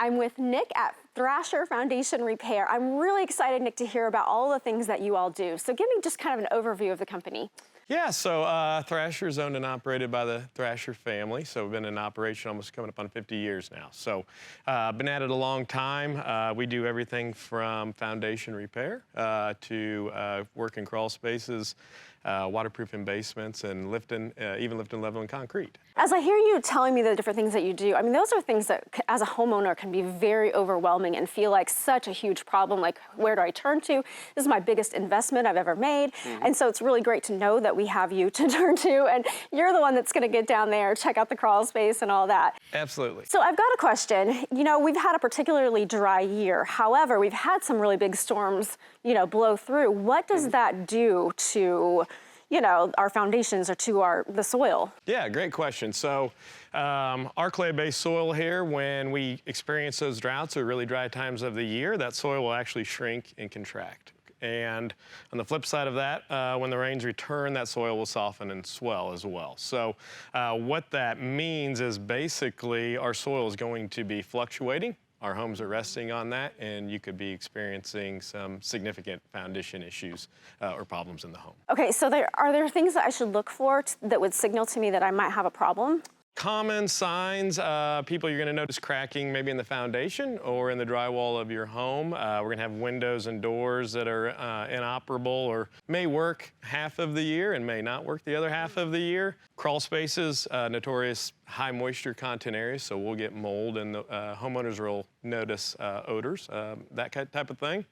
I'm with Nick at Thrasher Foundation Repair. I'm really excited, Nick, to hear about all the things that you all do. So give me just kind of an overview of the company. Yeah, so Thrasher is owned and operated by the Thrasher family. So we've been in operation almost coming up on 50 years now. So been at it a long time. We do everything from foundation repair to work in crawl spaces, waterproofing basements, and even lifting and leveling concrete. As I hear you telling me the different things that you do, I mean, those are things that, as a homeowner, can be very overwhelming and feel like such a huge problem. Like, where do I turn to? This is my biggest investment I've ever made. And so it's really great to know that we have you to turn to, and you're the one that's going to get down there, check out the crawl space and all that. Absolutely. So I've got a question. You know, we've had a particularly dry year. However, we've had some really big storms, you know, blow through. What does that do to, you know, our foundations or to the soil? Yeah, great question. So our clay-based soil here, when we experience those droughts or really dry times of the year, that soil will actually shrink and contract. And on the flip side of that, when the rains return, that soil will soften and swell as well. So what that means is basically our soil is going to be fluctuating. Our homes are resting on that, and you could be experiencing some significant foundation issues or problems in the home. Okay, so are there things that I should look for that would signal to me that I might have a problem? Common signs, people, you're going to notice cracking maybe in the foundation or in the drywall of your home. We're going to have windows and doors that are inoperable or may work half of the year and may not work the other half of the year. Crawl spaces, notorious high moisture content areas, so we'll get mold, and the homeowners will notice odors, that type of thing.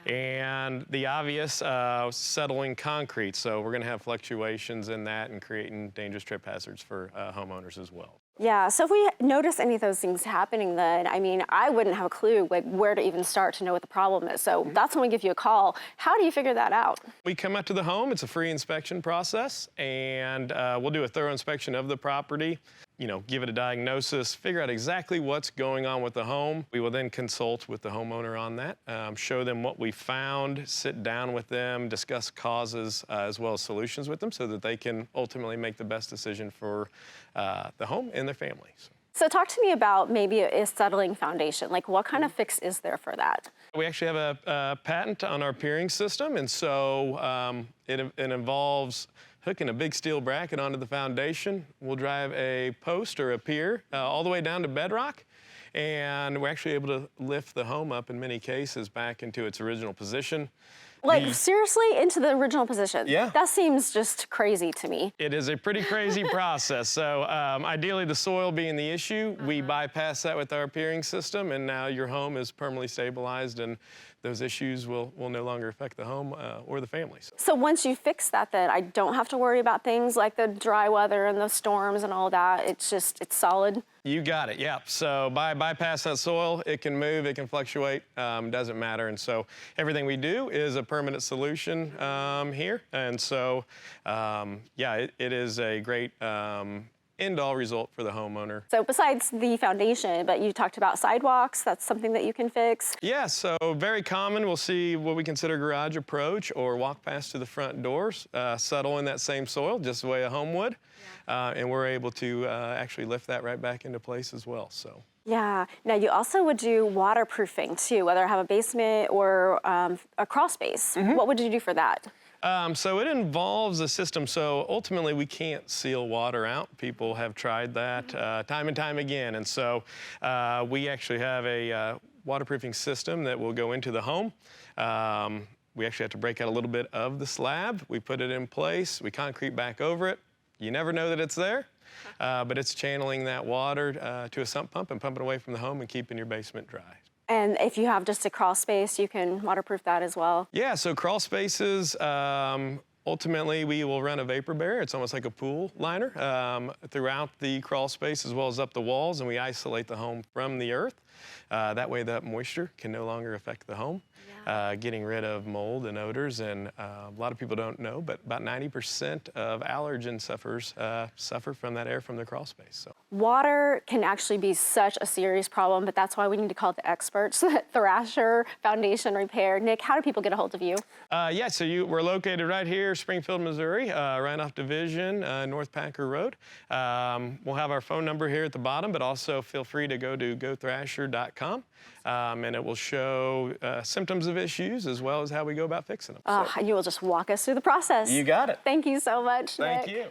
And the obvious settling concrete, so we're going to have fluctuations in that and creating dangerous trip hazards for homeowners as well. Yeah, so if we notice any of those things happening, then, I mean, I wouldn't have a clue like where to even start to know what the problem is. So that's when we give you a call. How do you figure that out? We come out to the home. It's a free inspection process, and we'll do a thorough inspection of the property, you know, give it a diagnosis, figure out exactly what's going on with the home. We will then consult with the homeowner on that, show them what we found, sit down with them, discuss causes as well as solutions with them so that they can ultimately make the best decision for the home and their families. So talk to me about maybe a settling foundation. Like, what kind of fix is there for that? We actually have a patent on our piering system, and so it involves hooking a big steel bracket onto the foundation. We'll drive a post or a pier all the way down to bedrock, and we're actually able to lift the home up in many cases back into its original position. Like, seriously, into the original position? Yeah. That seems just crazy to me. It is a pretty crazy process. So ideally, the soil being the issue, we bypass that with our piering system, and now your home is permanently stabilized, and those issues will no longer affect the home or the family. So once you fix that, then I don't have to worry about things like the dry weather and the storms and all that. It's solid. You got it, yeah. So by bypassing that soil, it can move, it can fluctuate, doesn't matter. And so everything we do is a permanent solution here. And so, yeah, it is a great end-all result for the homeowner. So besides the foundation, but you talked about sidewalks, that's something that you can fix? Yeah, so very common, we'll see what we consider garage approach or walk past to the front doors, settle in that same soil, just the way a home would. And we're able to actually lift that right back into place as well, so. Yeah, now you also would do waterproofing too, whether I have a basement or a crawl space. What would you do for that? So it involves a system. So ultimately, we can't seal water out. People have tried that time and time again. And so we actually have a waterproofing system that will go into the home. We actually have to break out a little bit of the slab. We put it in place. We concrete back over it. You never know that it's there, but it's channeling that water to a sump pump and pumping away from the home and keeping your basement dry. And if you have just a crawl space, you can waterproof that as well? Yeah, so crawl spaces, ultimately we will run a vapor barrier. It's almost like a pool liner throughout the crawl space as well as up the walls, and we isolate the home from the earth. That way that moisture can no longer affect the home. Getting rid of mold and odors, and a lot of people don't know, but about 90% of allergen sufferers suffer from that air from the crawl space. So. Water can actually be such a serious problem, but that's why we need to call the experts at Thrasher Foundation Repair. Nick, how do people get a hold of you? Yeah, so we're located right here Repair, Springfield, Missouri, right off Division, North Packer Road. We'll have our phone number here at the bottom, but also feel free to go to gothrasher.com, and it will show symptoms of issues as well as how we go about fixing them. You will just walk us through the process. You got it. Thank you so much, Thank Nick. you.